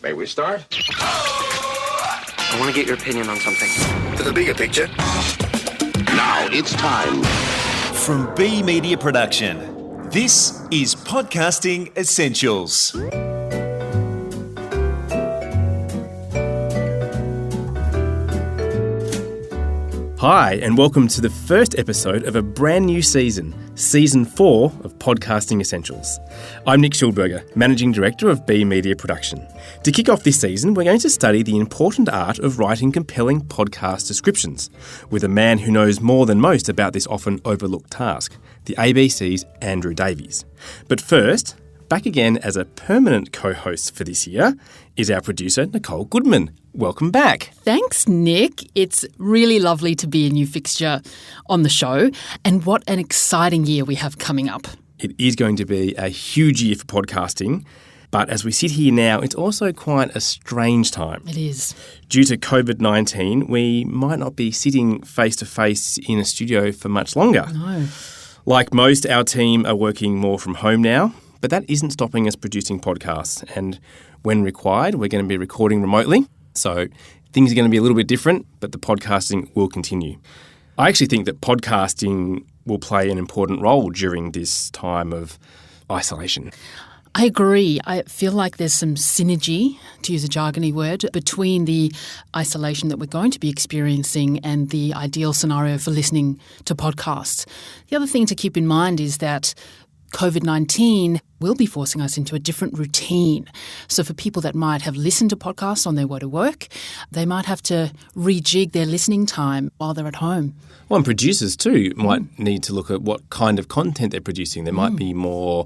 May we start? I want to get your opinion on something. To the bigger picture. Now it's time. From B Media Production, this is Podcasting Essentials. Hi, and welcome to the first episode of a brand new season, Season 4 of Podcasting Essentials. I'm Nick Schildberger, Managing Director of B Media Production. To kick off this season, we're going to study the important art of writing compelling podcast descriptions with a man who knows more than most about this often overlooked task, the ABC's Andrew Davies. But first, back again as a permanent co-host for this year is our producer, Nicole Goodman. Welcome back. Thanks, Nick. It's really lovely to be a new fixture on the show. And what an exciting year we have coming up. It is going to be a huge year for podcasting. But as we sit here now, it's also quite a strange time. It is. Due to COVID-19, we might not be sitting face-to-face in a studio for much longer. No. Like most, our team are working more from home now, but that isn't stopping us producing podcasts. And when required, we're going to be recording remotely. So things are going to be a little bit different, but the podcasting will continue. I actually think that podcasting will play an important role during this time of isolation. I agree. I feel like there's some synergy, to use a jargony word, between the isolation that we're going to be experiencing and the ideal scenario for listening to podcasts. The other thing to keep in mind is that COVID-19 will be forcing us into a different routine. So for people that might have listened to podcasts on their way to work, they might have to rejig their listening time while they're at home. Well, and producers too might need to look at what kind of content they're producing. There might be more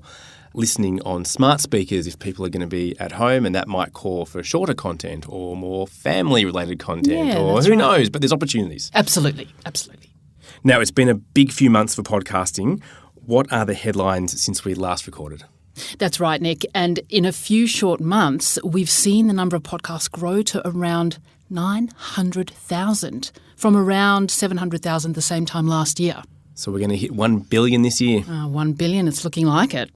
listening on smart speakers if people are going to be at home, and that might call for shorter content or more family-related content, or who knows, but there's opportunities. Absolutely, absolutely. Now, it's been a big few months for podcasting. What are the headlines since we last recorded? That's right, Nick. And in a few short months, we've seen the number of podcasts grow to around 900,000 from around 700,000 the same time last year. So we're going to hit 1 billion this year. 1 billion, it's looking like it.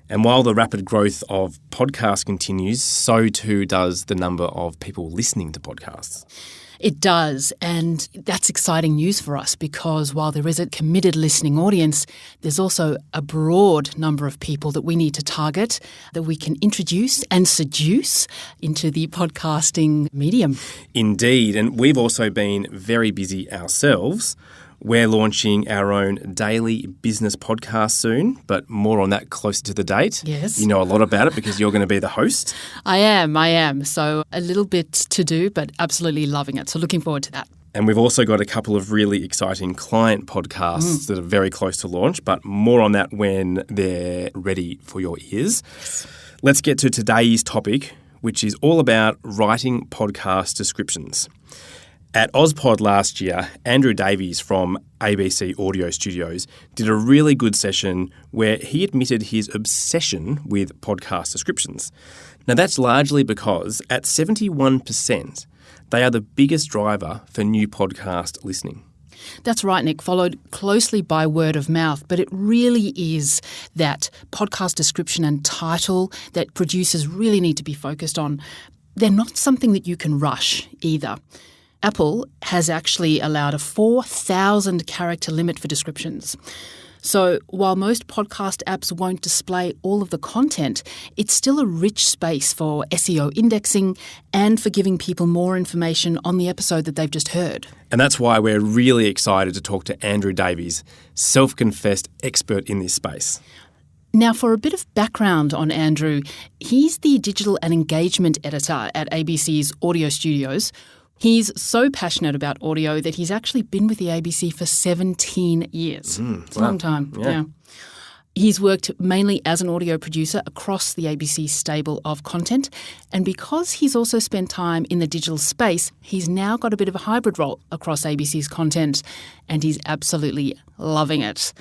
And while the rapid growth of podcasts continues, so too does the number of people listening to podcasts. It does, and that's exciting news for us because while there is a committed listening audience, there's also a broad number of people that we need to target, that we can introduce and seduce into the podcasting medium. Indeed, and we've also been very busy ourselves. We're launching our own daily business podcast soon, but more on that closer to the date. Yes. You know a lot about it because you're going to be the host. I am. So a little bit to do, but absolutely loving it. So looking forward to that. And we've also got a couple of really exciting client podcasts that are very close to launch, but more on that when they're ready for your ears. Yes. Let's get to today's topic, which is all about writing podcast descriptions. At AusPod last year, Andrew Davies from ABC Audio Studios did a really good session where he admitted his obsession with podcast descriptions. Now, that's largely because at 71%, they are the biggest driver for new podcast listening. That's right, Nick, followed closely by word of mouth, but it really is that podcast description and title that producers really need to be focused on. They're not something that you can rush either. Apple has actually allowed a 4,000 character limit for descriptions. So while most podcast apps won't display all of the content, it's still a rich space for SEO indexing and for giving people more information on the episode that they've just heard. And that's why we're really excited to talk to Andrew Davies, self-confessed expert in this space. Now, for a bit of background on Andrew, he's the digital and engagement editor at ABC's Audio Studios. He's so passionate about audio that he's actually been with the ABC for 17 years. It's a long time. Yeah. He's worked mainly as an audio producer across the ABC stable of content. And because he's also spent time in the digital space, he's now got a bit of a hybrid role across ABC's content, and he's absolutely loving it.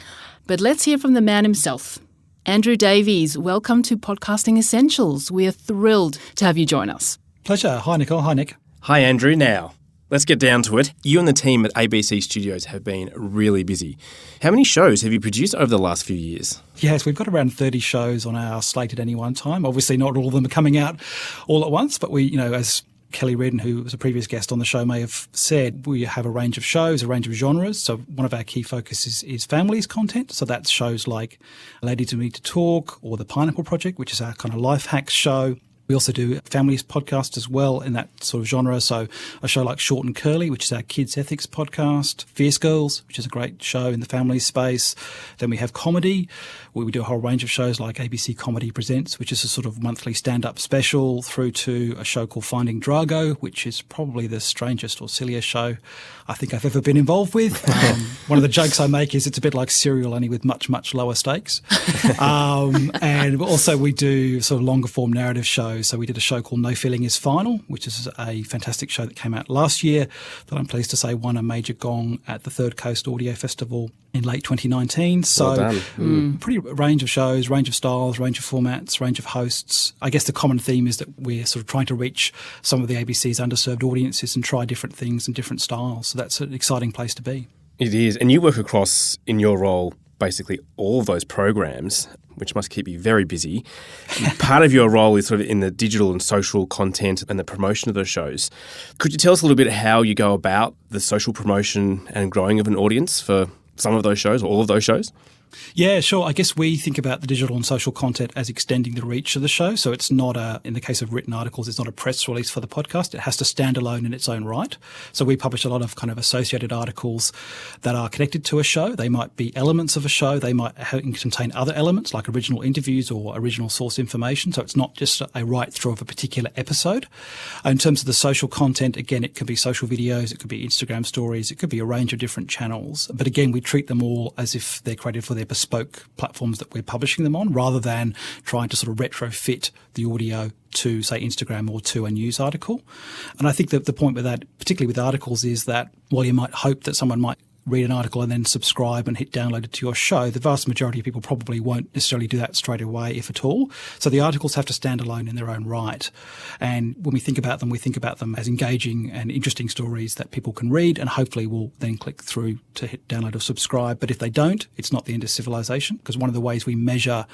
But let's hear from the man himself. Andrew Davies, welcome to Podcasting Essentials. We're thrilled to have you join us. Pleasure. Hi, Nicole. Hi, Nick. Hi, Andrew. Now, Let's get down to it. You and the team at ABC Studios have been really busy. How many shows have you produced over the last few years? Yes, we've got around 30 shows on our slate at any one time. Obviously, not all of them are coming out all at once, but we, as Kelly Redden, who was a previous guest on the show, may have said, we have a range of shows, a range of genres. So one of our key focuses is families content. So that's shows like Ladies Who Need to Talk or The Pineapple Project, which is our kind of life hacks show. We also do families podcast as well in that sort of genre. So a show like Short and Curly, which is our kids ethics podcast. Fierce Girls, which is a great show in the family space. Then we have comedy, where we do a whole range of shows like ABC Comedy Presents, which is a sort of monthly stand-up special, through to a show called Finding Drago, which is probably the strangest or silliest show I think I've ever been involved with. One of the jokes I make is it's a bit like Serial, only with much, much lower stakes. And also we do sort of longer form narrative shows. So we did a show called No Feeling Is Final, which is a fantastic show that came out last year that I'm pleased to say won a major gong at the Third Coast Audio Festival in late 2019. So pretty range of shows, range of styles, range of formats, range of hosts. I guess the common theme is that we're sort of trying to reach some of the ABC's underserved audiences and try different things and different styles. So that's an exciting place to be. It is. And you work across, in your role, basically all of those programs, which must keep you very busy. Part of your role is sort of in the digital and social content and the promotion of those shows. Could you tell us a little bit how you go about the social promotion and growing of an audience for some of those shows or all of those shows? Yeah, sure. I guess we think about the digital and social content as extending the reach of the show. So it's not in the case of written articles, it's not a press release for the podcast. It has to stand alone in its own right. So we publish a lot of kind of associated articles that are connected to a show. They might be elements of a show. They might contain other elements like original interviews or original source information. So it's not just a write through of a particular episode. In terms of the social content, again, it could be social videos, it could be Instagram stories, it could be a range of different channels. But again, we treat them all as if they're created for their bespoke platforms that we're publishing them on, rather than trying to sort of retrofit the audio to, say, Instagram or to a news article. And I think that the point with that, particularly with articles, is that while you might hope that someone might read an article and then subscribe and hit download it to your show, the vast majority of people probably won't necessarily do that straight away, if at all. So the articles have to stand alone in their own right. And when we think about them as engaging and interesting stories that people can read and hopefully will then click through to hit download or subscribe. But if they don't, it's not the end of civilization, because one of the ways we measure,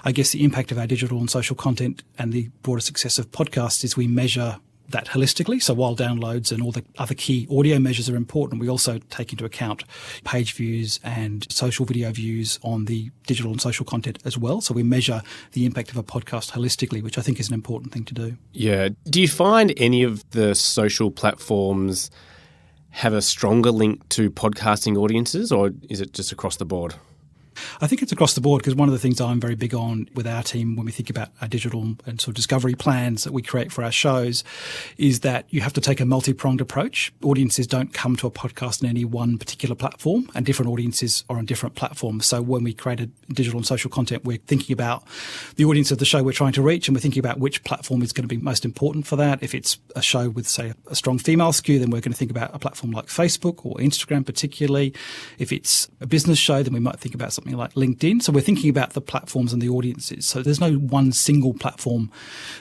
I guess, the impact of our digital and social content and the broader success of podcasts is we measure that holistically. So while downloads and all the other key audio measures are important, we also take into account page views and social video views on the digital and social content as well. So we measure the impact of a podcast holistically, which I think is an important thing to do. Yeah. Do you find any of the social platforms have a stronger link to podcasting audiences, or is it just across the board? I think it's across the board, because one of the things I'm very big on with our team when we think about our digital and sort of discovery plans that we create for our shows is that you have to take a multi-pronged approach. Audiences don't come to a podcast in any one particular platform, and different audiences are on different platforms. So when we create digital and social content, we're thinking about the audience of the show we're trying to reach, and we're thinking about which platform is going to be most important for that. If it's a show with, say, a strong female skew, then we're going to think about a platform like Facebook or Instagram particularly. If it's a business show, then we might think about something like LinkedIn. So we're thinking about the platforms and the audiences. So there's no one single platform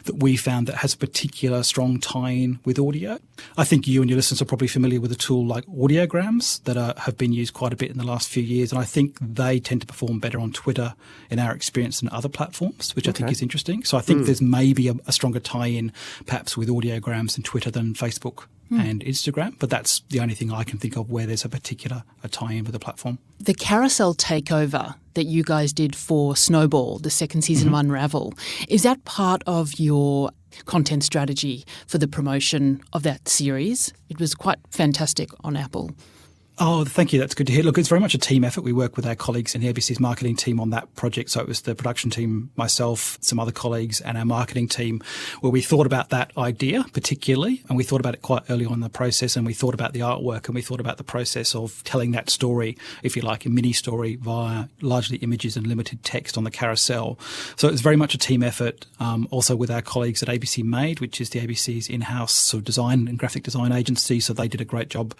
that we found that has a particular strong tie-in with audio. I think you and your listeners are probably familiar with a tool like audiograms that have been used quite a bit in the last few years. And I think they tend to perform better on Twitter in our experience than other platforms, which I think is interesting. So I think there's maybe a stronger tie-in perhaps with audiograms in Twitter than Facebook and Instagram, but that's the only thing I can think of where there's a particular tie-in with the platform. The carousel takeover that you guys did for Snowball, the second season of Unravel, is that part of your content strategy for the promotion of that series? It was quite fantastic on Apple. Oh, thank you. That's good to hear. Look, it's very much a team effort. We work with our colleagues in the ABC's marketing team on that project. So it was the production team, myself, some other colleagues, and our marketing team, where we thought about that idea particularly, and we thought about it quite early on in the process, and we thought about the artwork, and we thought about the process of telling that story, if you like, a mini story via largely images and limited text on the carousel. So it was very much a team effort, also with our colleagues at ABC Made, which is the ABC's in-house sort of design and graphic design agency. So they did a great job,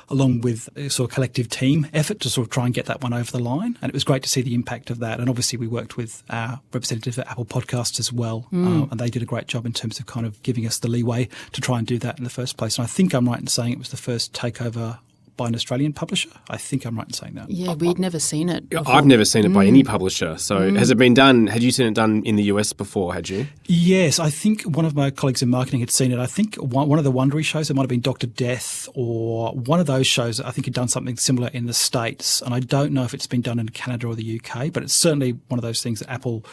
along with a sort of collective team effort to sort of try and get that one over the line. And it was great to see the impact of that. And obviously we worked with our representatives at Apple Podcasts as well. And they did a great job in terms of kind of giving us the leeway to try and do that in the first place. And I think I'm right in saying it was the first takeover by an Australian publisher. I think I'm right in saying that. Yeah, we'd never seen it before. I've never seen it by any publisher. So has it been done? Had you seen it done in the US before, had you? Yes, I think one of my colleagues in marketing had seen it. I think one of the Wondery shows, it might have been Dr. Death, or one of those shows, I think had done something similar in the States. And I don't know if it's been done in Canada or the UK, but it's certainly one of those things that Apple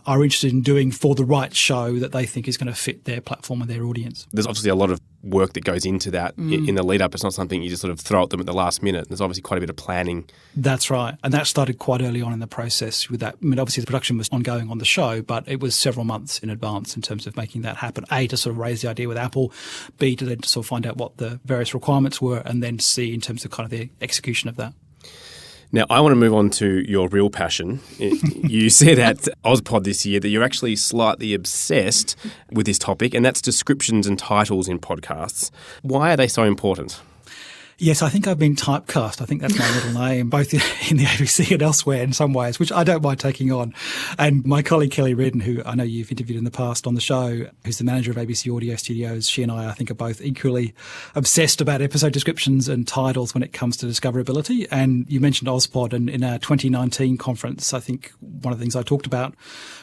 are interested in doing for the right show that they think is going to fit their platform and their audience. There's obviously a lot of work that goes into that in the lead up. It's not something you just sort of throw at them at the last minute. There's obviously quite a bit of planning. That's right. And that started quite early on in the process with that. I mean, obviously the production was ongoing on the show, but it was several months in advance in terms of making that happen. A, to sort of raise the idea with Apple, B, to then sort of find out what the various requirements were, and then C, in terms of kind of the execution of that. Now, I want to move on to your real passion. You said at Ozpod this year that you're actually slightly obsessed with this topic, and that's descriptions and titles in podcasts. Why are they so important? Yes, I think I've been typecast. I think that's my middle name, both in the ABC and elsewhere in some ways, which I don't mind taking on. And my colleague Kelly Redden, who I know you've interviewed in the past on the show, who's the manager of ABC Audio Studios, she and I think, are both equally obsessed about episode descriptions and titles when it comes to discoverability. And you mentioned Ozpod, and in our 2019 conference, I think one of the things I talked about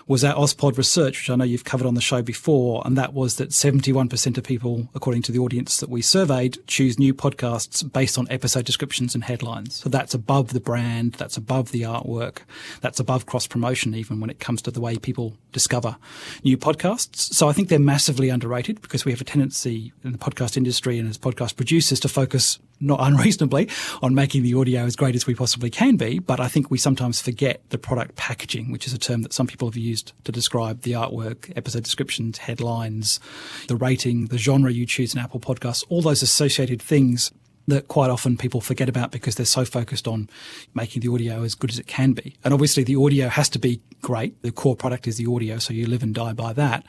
was our Ozpod research, which I know you've covered on the show before, and that was that 71% of people, according to the audience that we surveyed, choose new podcasts based on episode descriptions and headlines. So that's above the brand, that's above the artwork, that's above cross-promotion even when it comes to the way people discover new podcasts. So I think they're massively underrated because we have a tendency in the podcast industry and as podcast producers to focus, not unreasonably, on making the audio as great as we possibly can be. But I think we sometimes forget the product packaging, which is a term that some people have used to describe the artwork, episode descriptions, headlines, the rating, the genre you choose in Apple Podcasts, all those associated things that quite often people forget about because they're so focused on making the audio as good as it can be. And obviously the audio has to be great. The core product is the audio, so you live and die by that.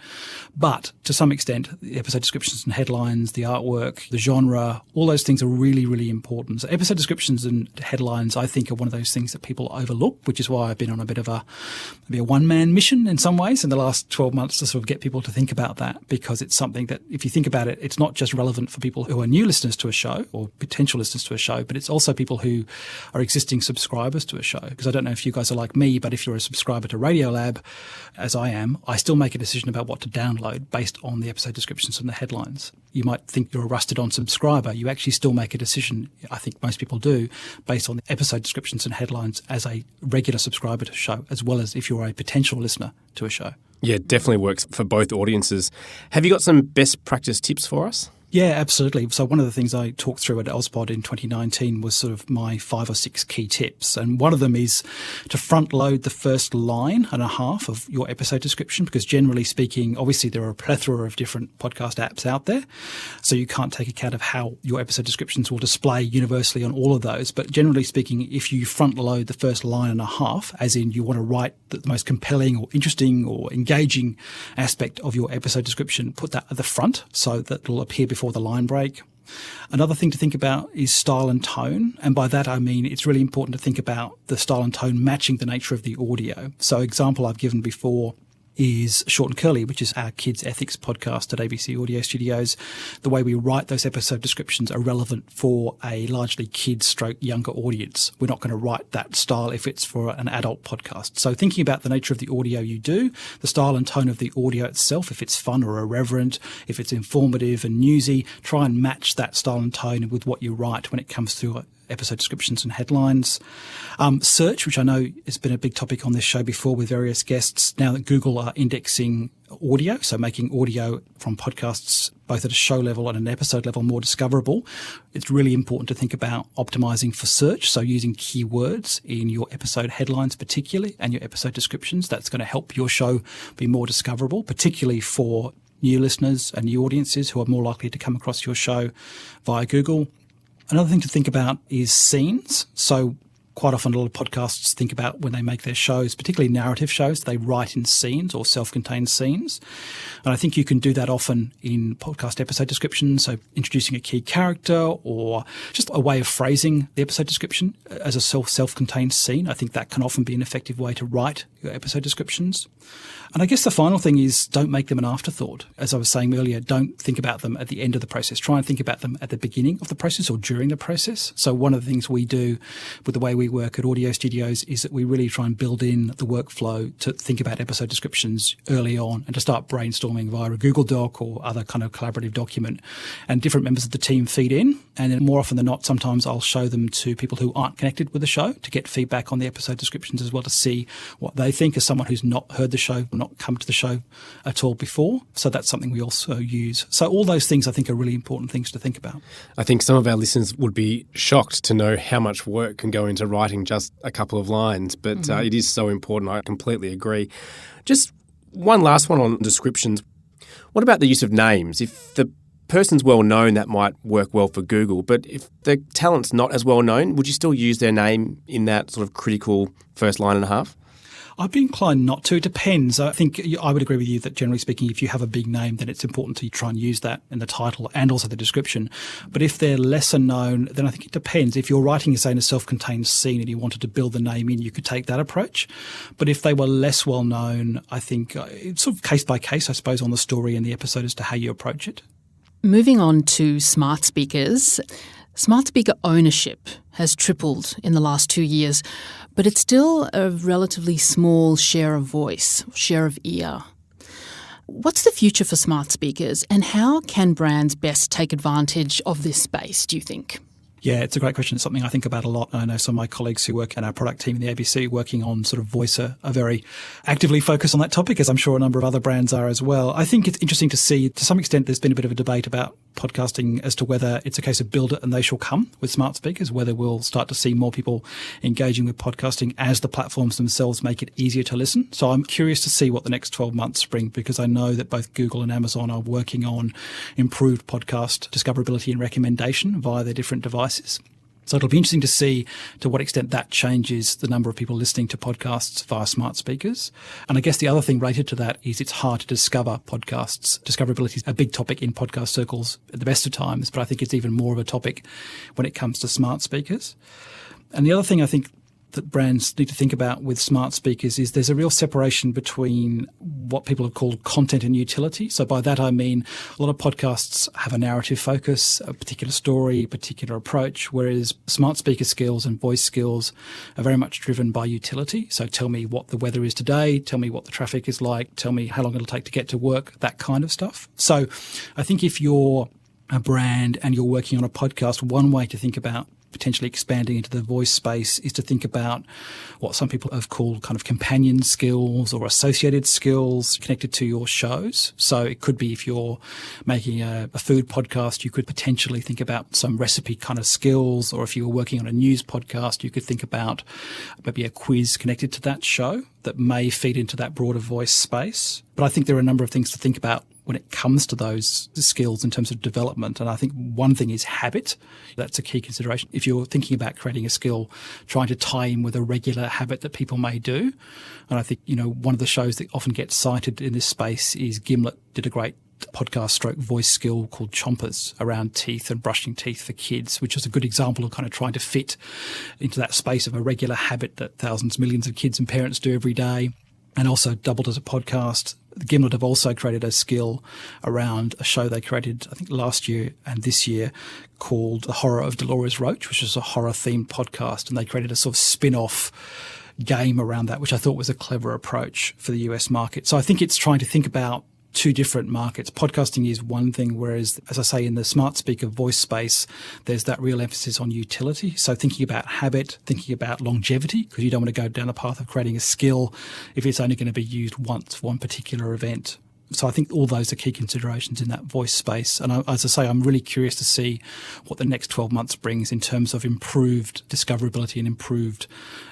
But to some extent, the episode descriptions and headlines, the artwork, the genre, all those things are really, really important. So episode descriptions and headlines, I think, are one of those things that people overlook, which is why I've been on a bit of a one-man mission in some ways in the last 12 months to sort of get people to think about that, because it's something that, if you think about it, it's not just relevant for people who are new listeners to a show or potential listeners to a show, but it's also people who are existing subscribers to a show. Because I don't know if you guys are like me, but if you're a subscriber to Radiolab, as I am, I still make a decision about what to download based on the episode descriptions and the headlines. You might think you're a rusted-on subscriber. You actually still make a decision, I think most people do, based on the episode descriptions and headlines as a regular subscriber to a show, as well as if you're a potential listener to a show. Yeah, it definitely works for both audiences. Have you got some best practice tips for us? Yeah, absolutely. So one of the things I talked through at Ozpod in 2019 was sort of my 5 or 6 key tips. And one of them is to front load the first line and a half of your episode description, because generally speaking, obviously there are a plethora of different podcast apps out there. So you can't take account of how your episode descriptions will display universally on all of those. But generally speaking, if you front load the first line and a half, as in you want to write the most compelling or interesting or engaging aspect of your episode description, put that at the front so that it'll appear before the line break. Another thing to think about is style and tone. And by that, I mean, it's really important to think about the style and tone matching the nature of the audio. So example I've given before is Short and Curly, which is our kids ethics podcast at ABC Audio Studios. The way we write those episode descriptions are relevant for a largely kids/younger audience. We're not going to write that style if it's for an adult podcast. So thinking about the nature of the audio you do, the style and tone of the audio itself, if it's fun or irreverent, if it's informative and newsy, try and match that style and tone with what you write when it comes to episode descriptions and headlines. Search, which I know has been a big topic on this show before with various guests, now that Google are indexing audio, so making audio from podcasts both at a show level and an episode level more discoverable. It's really important to think about optimizing for search, so using keywords in your episode headlines particularly and your episode descriptions. That's going to help your show be more discoverable, particularly for new listeners and new audiences who are more likely to come across your show via Google. Another thing to think about is scenes. So quite often a lot of podcasts think about when they make their shows, particularly narrative shows, they write in scenes or self-contained scenes. And I think you can do that often in podcast episode descriptions, so introducing a key character or just a way of phrasing the episode description as a self-contained scene. I think that can often be an effective way to write your episode descriptions. And I guess the final thing is don't make them an afterthought. As I was saying earlier, don't think about them at the end of the process. Try and think about them at the beginning of the process or during the process. So one of the things we do with the way we work at audio studios is that we really try and build in the workflow to think about episode descriptions early on and to start brainstorming via a Google Doc or other kind of collaborative document. And different members of the team feed in. And then more often than not, sometimes I'll show them to people who aren't connected with the show to get feedback on the episode descriptions as well, to see what they think as someone who's not heard the show, not come to the show at all before. So that's something we also use. So all those things I think are really important things to think about. I think some of our listeners would be shocked to know how much work can go into writing just a couple of lines, but it is so important. I completely agree. Just one last one on descriptions. What about the use of names? If the person's well known, that might work well for Google, but if the talent's not as well known, would you still use their name in that sort of critical first line and a half? I'd be inclined not to. It depends. I think I would agree with you that generally speaking, if you have a big name, then it's important to try and use that in the title and also the description. But if they're lesser known, then I think it depends. If you're writing, say, in a self-contained scene and you wanted to build the name in, you could take that approach. But if they were less well known, I think it's sort of case by case, I suppose, on the story and the episode as to how you approach it. Moving on to smart speakers. Smart speaker ownership has tripled in the last 2 years, but it's still a relatively small share of voice, share of ear. What's the future for smart speakers, and how can brands best take advantage of this space, do you think? Yeah, it's a great question. It's something I think about a lot. I know some of my colleagues who work in our product team in the ABC working on sort of voice are very actively focused on that topic, as I'm sure a number of other brands are as well. I think it's interesting to see, to some extent, there's been a bit of a debate about podcasting as to whether it's a case of build it and they shall come with smart speakers, whether we'll start to see more people engaging with podcasting as the platforms themselves make it easier to listen. So I'm curious to see what the next 12 months bring, because I know that both Google and Amazon are working on improved podcast discoverability and recommendation via their different devices. So it'll be interesting to see to what extent that changes the number of people listening to podcasts via smart speakers. And I guess the other thing related to that is it's hard to discover podcasts. Discoverability is a big topic in podcast circles at the best of times, but I think it's even more of a topic when it comes to smart speakers. And the other thing I think that brands need to think about with smart speakers is there's a real separation between what people have called content and utility. So by that I mean a lot of podcasts have a narrative focus, a particular story, a particular approach, whereas smart speaker skills and voice skills are very much driven by utility. So tell me what the weather is today, tell me what the traffic is like, tell me how long it'll take to get to work, that kind of stuff. So I think if you're a brand and you're working on a podcast, one way to think about potentially expanding into the voice space is to think about what some people have called kind of companion skills or associated skills connected to your shows. So it could be if you're making a food podcast, you could potentially think about some recipe kind of skills, or if you were working on a news podcast, you could think about maybe a quiz connected to that show that may feed into that broader voice space. But I think there are a number of things to think about when it comes to those skills in terms of development. And I think one thing is habit. That's a key consideration. If you're thinking about creating a skill, trying to tie in with a regular habit that people may do. And I think, one of the shows that often gets cited in this space is Gimlet did a great podcast stroke voice skill called Chompers around teeth and brushing teeth for kids, which is a good example of kind of trying to fit into that space of a regular habit that thousands, millions of kids and parents do every day. And also doubled as a podcast. Gimlet have also created a skill around a show they created, I think, last year and this year called The Horror of Dolores Roach, which is a horror-themed podcast. And they created a sort of spin-off game around that, which I thought was a clever approach for the US market. So I think it's trying to think about two different markets. Podcasting is one thing, whereas, as I say, in the smart speaker voice space, there's that real emphasis on utility. So thinking about habit, thinking about longevity, because you don't want to go down the path of creating a skill if it's only going to be used once for one particular event. So I think all those are key considerations in that voice space. And as I say, I'm really curious to see what the next 12 months brings in terms of improved discoverability and improved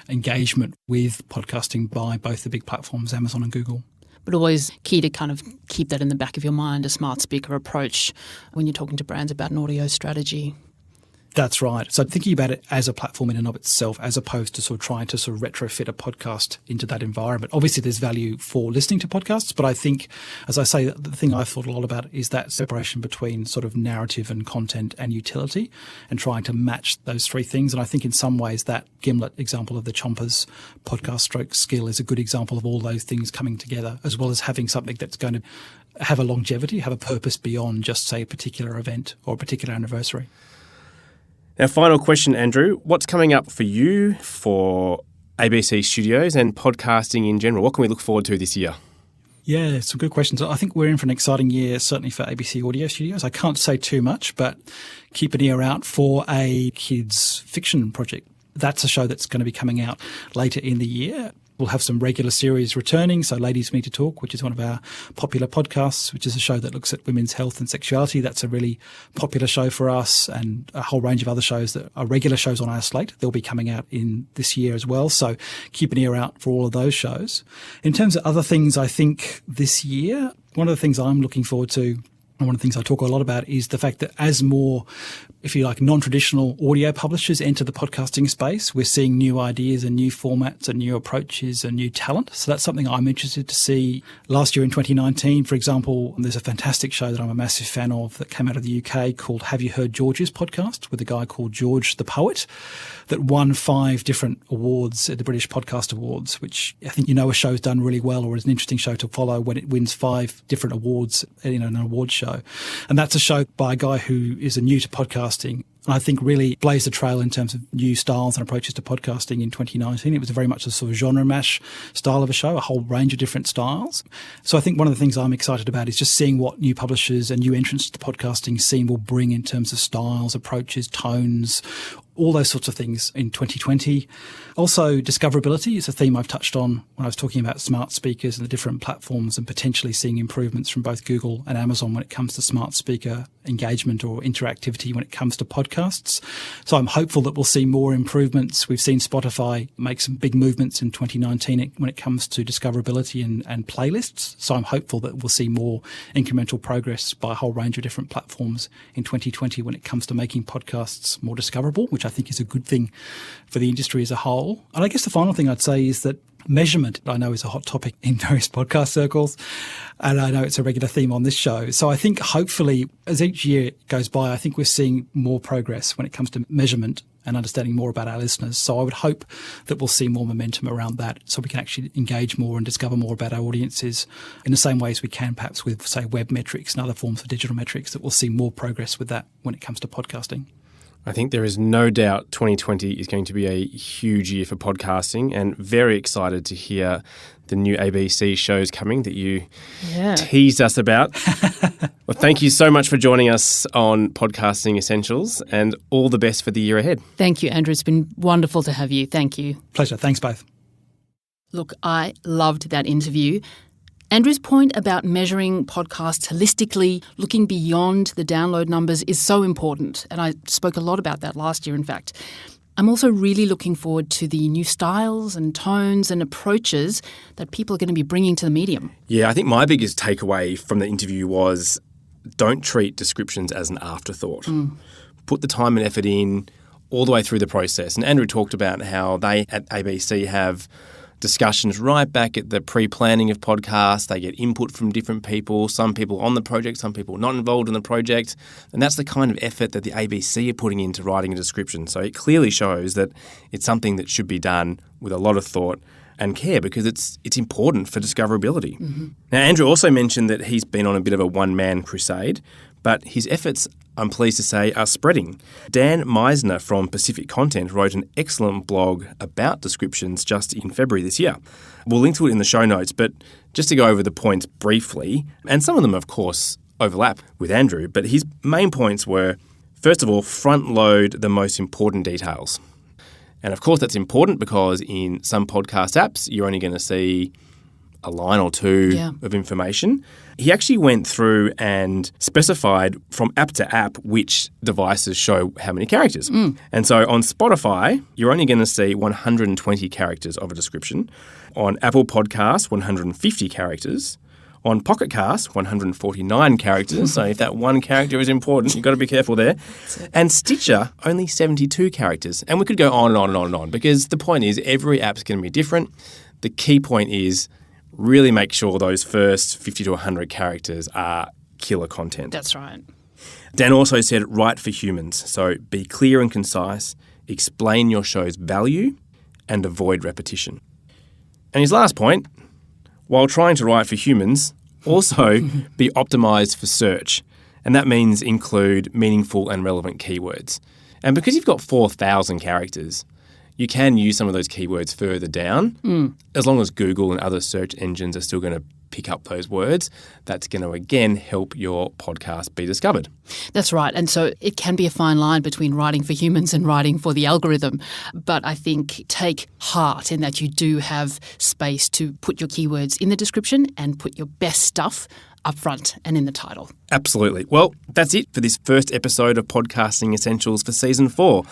engagement with podcasting by both the big platforms, Amazon and Google. But always key to kind of keep that in the back of your mind, a smart speaker approach when you're talking to brands about an audio strategy. That's right. So thinking about it as a platform in and of itself, as opposed to sort of trying to sort of retrofit a podcast into that environment. Obviously, there's value for listening to podcasts, but I think, as I say, the thing I've thought a lot about is that separation between sort of narrative and content and utility, and trying to match those three things. And I think in some ways that Gimlet example of the Chompers podcast stroke skill is a good example of all those things coming together, as well as having something that's going to have a longevity, have a purpose beyond just, say, a particular event or a particular anniversary. Now, final question, Andrew. What's coming up for you for ABC Studios and podcasting in general? What can we look forward to this year? Yeah, some good questions. I think we're in for an exciting year, certainly for ABC Audio Studios. I can't say too much, but keep an ear out for a kids fiction project. That's a show that's going to be coming out later in the year. We'll have some regular series returning. So Ladies Need to Talk, which is one of our popular podcasts, which is a show that looks at women's health and sexuality. That's a really popular show for us, and a whole range of other shows that are regular shows on our slate. They'll be coming out in this year as well. So keep an ear out for all of those shows. In terms of other things, I think this year, one of the things I'm looking forward to, and one of the things I talk a lot about, is the fact that as more, if you like, non-traditional audio publishers enter the podcasting space, we're seeing new ideas and new formats and new approaches and new talent. So that's something I'm interested to see. Last year in 2019, for example, there's a fantastic show that I'm a massive fan of that came out of the UK called Have You Heard George's Podcast, with a guy called George the Poet, that won 5 different awards at the British Podcast Awards, which I think a show's done really well, or is an interesting show to follow when it wins 5 different awards in an award show. And that's a show by a guy who is new to podcasting, and I think really blazed a trail in terms of new styles and approaches to podcasting in 2019. It was very much a sort of genre mash style of a show, a whole range of different styles. So I think one of the things I'm excited about is just seeing what new publishers and new entrants to the podcasting scene will bring in terms of styles, approaches, tones, all those sorts of things in 2020. Also, discoverability is a theme I've touched on when I was talking about smart speakers and the different platforms, and potentially seeing improvements from both Google and Amazon when it comes to smart speaker engagement or interactivity when it comes to podcasts. So I'm hopeful that we'll see more improvements. We've seen Spotify make some big movements in 2019 when it comes to discoverability and playlists. So I'm hopeful that we'll see more incremental progress by a whole range of different platforms in 2020 when it comes to making podcasts more discoverable, which I think is a good thing for the industry as a whole. And I guess the final thing I'd say is that measurement, I know, is a hot topic in various podcast circles, and I know it's a regular theme on this show. So I think hopefully as each year goes by, I think we're seeing more progress when it comes to measurement and understanding more about our listeners. So I would hope that we'll see more momentum around that, so we can actually engage more and discover more about our audiences in the same way as we can perhaps with, say, web metrics and other forms of digital metrics, that we'll see more progress with that when it comes to podcasting. I think there is no doubt 2020 is going to be a huge year for podcasting, and very excited to hear the new ABC shows coming that you teased us about. Well, thank you so much for joining us on Podcasting Essentials, and all the best for the year ahead. Thank you, Andrew. It's been wonderful to have you. Thank you. Pleasure. Thanks both. Look, I loved that interview. Andrew's point about measuring podcasts holistically, looking beyond the download numbers, is so important. And I spoke a lot about that last year, in fact. I'm also really looking forward to the new styles and tones and approaches that people are going to be bringing to the medium. Yeah, I think my biggest takeaway from the interview was don't treat descriptions as an afterthought. Put the time and effort in all the way through the process. And Andrew talked about how they at ABC have discussions right back at the pre-planning of podcasts. They get input from different people, some people on the project, some people not involved in the project. And that's the kind of effort that the ABC are putting into writing a description. So it clearly shows that it's something that should be done with a lot of thought and care, because it's important for discoverability. Now, Andrew also mentioned that he's been on a bit of a one-man crusade, but his efforts, I'm pleased to say, are spreading. Dan Meisner from Pacific Content wrote an excellent blog about descriptions just in February this year. We'll link to it in the show notes, but just to go over the points briefly, and some of them, of course, overlap with Andrew, but his main points were, first of all, front load the most important details. And of course, that's important because in some podcast apps, you're only going to see a line or two of information. He actually went through and specified from app to app which devices show how many characters. And so on Spotify, you're only going to see 120 characters of a description. On Apple Podcasts, 150 characters. On Pocket Cast, 149 characters. So if that one character is important, you've got to be careful there. And Stitcher, only 72 characters. And we could go on and on and on and on because the point is every app's going to be different. The key point is really make sure those first 50 to 100 characters are killer content. That's right. Dan also said write for humans. So be clear and concise, explain your show's value, and avoid repetition. And his last point, while trying to write for humans, also be optimised for search. And that means include meaningful and relevant keywords. And because you've got 4,000 characters, you can use some of those keywords further down. As long as Google and other search engines are still going to pick up those words, that's going to, again, help your podcast be discovered. That's right. And so it can be a fine line between writing for humans and writing for the algorithm. But I think take heart in that you do have space to put your keywords in the description and put your best stuff up front and in the title. Absolutely. Well, that's it for this first episode of Podcasting Essentials for Season 4.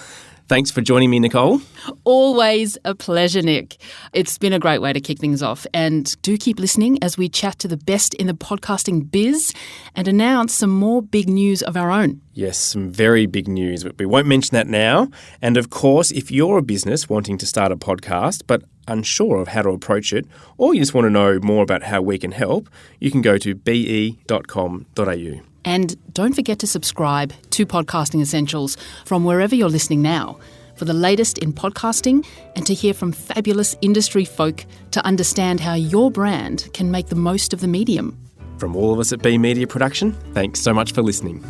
Thanks for joining me, Nicole. Always a pleasure, Nick. It's been a great way to kick things off. And do keep listening as we chat to the best in the podcasting biz and announce some more big news of our own. Yes, some very big news, but we won't mention that now. And of course, if you're a business wanting to start a podcast but unsure of how to approach it, or you just want to know more about how we can help, you can go to be.com.au. And don't forget to subscribe to Podcasting Essentials from wherever you're listening now for the latest in podcasting and to hear from fabulous industry folk to understand how your brand can make the most of the medium. From all of us at B Media Production, thanks so much for listening.